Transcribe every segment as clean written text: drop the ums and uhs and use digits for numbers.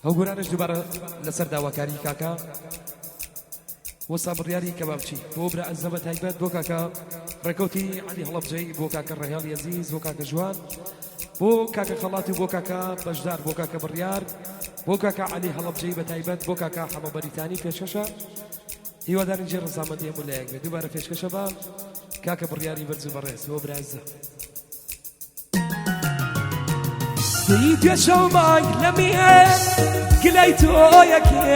هەو گۆرانش دووبارە لەسەر داواکاری کاکا وەستا بڕیاری کەبابچی بۆ برا ئەزەمە تایبەت بۆ کاکا ڕێکەوتی عەلی هەڵەبجەی بۆ کاکە ڕێهاڵی عەزیز بۆ کاکە جوان بۆ کاکە خەڵات و بۆ کاکە بەشدار بۆ کاکە بڕیار بۆ کاکە عەلی هەڵەبجەی بە تایبەت بۆ کاکە حەمە بەریتانی پێشکەشە هیوادارین جێ ڕەزامەندی هەموو لایەک بێت دووبارە پێشکەشە بە کاکە بڕیاری بەرز و بەڕێز بۆ برازە توی پێشەو مانگ لە میێن گلەی تۆ یەکێ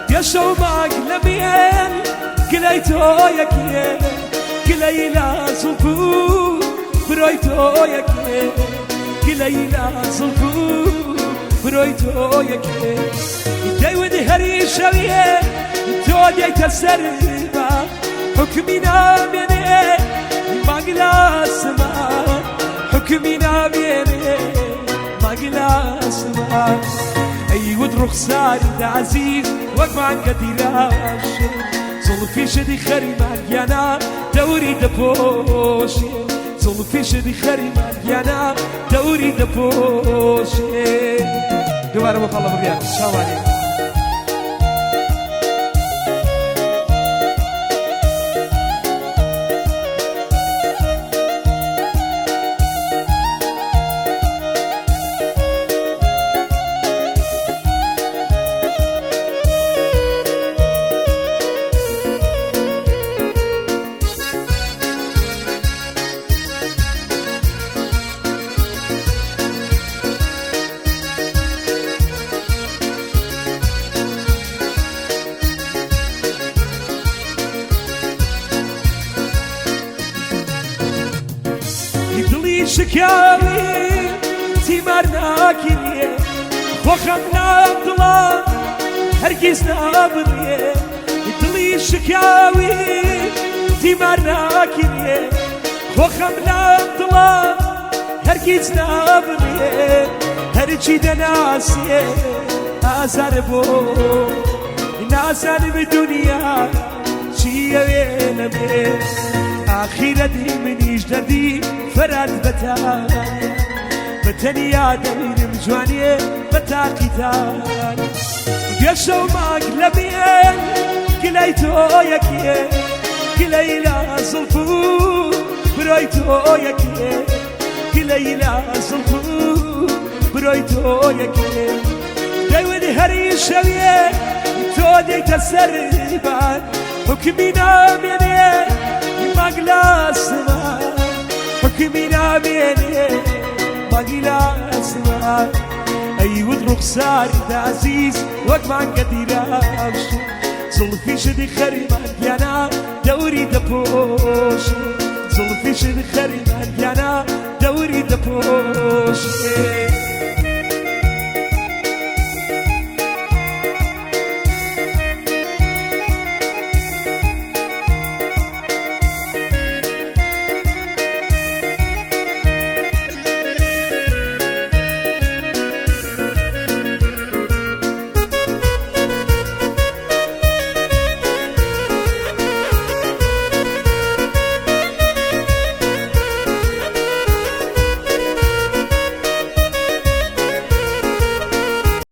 پێشەو مانگ لە میێن گلەی تۆ یەکێ گلەی لازم بوو برۆی تۆ یەکێ گلەی لازم بوو برۆی تۆ یەکێ دەیوت هەری شەویێ تۆ دێیتە سەرما حکمی نامێنێ مانگ لە سەمان حکمی نامێنێ ماقلاسمان أيود رخصاري دا عزيز وقمان قديراش زلفي شدي خري ماليانا دوري دبوشي زلفي شدي خري ماليانا دوري دبوشي دوباره مخلص بقيان شاواني شكاوي تيمار ناكريه وخم نابدلا هرقيز نابريه دلي شكاوي تيمار ناكريه وخم نابدلا هرقيز نابريه هرچي دناسيه آزار بو نازان بدنيا چيه وينميه آخيرا دي منيش دردي فراد بتاني بتنيا دميرم جوانيه بتاقيتاني بيشو ماك لبيان قلي تو يكيه قلي لا زلفو بروي تو يكيه قلي لا زلفو بروي تو يكيه داود هري شويه تو دي تسربان حكمي نامينيه ماقلاسمان حكمي ناميني ماقلاسمان أيود رخصاري دا عزيز وقمان قديراش زلفي شدي خري ماليانا دوري دبوشي زلفي شدي خري ماليانا دوري دبوشي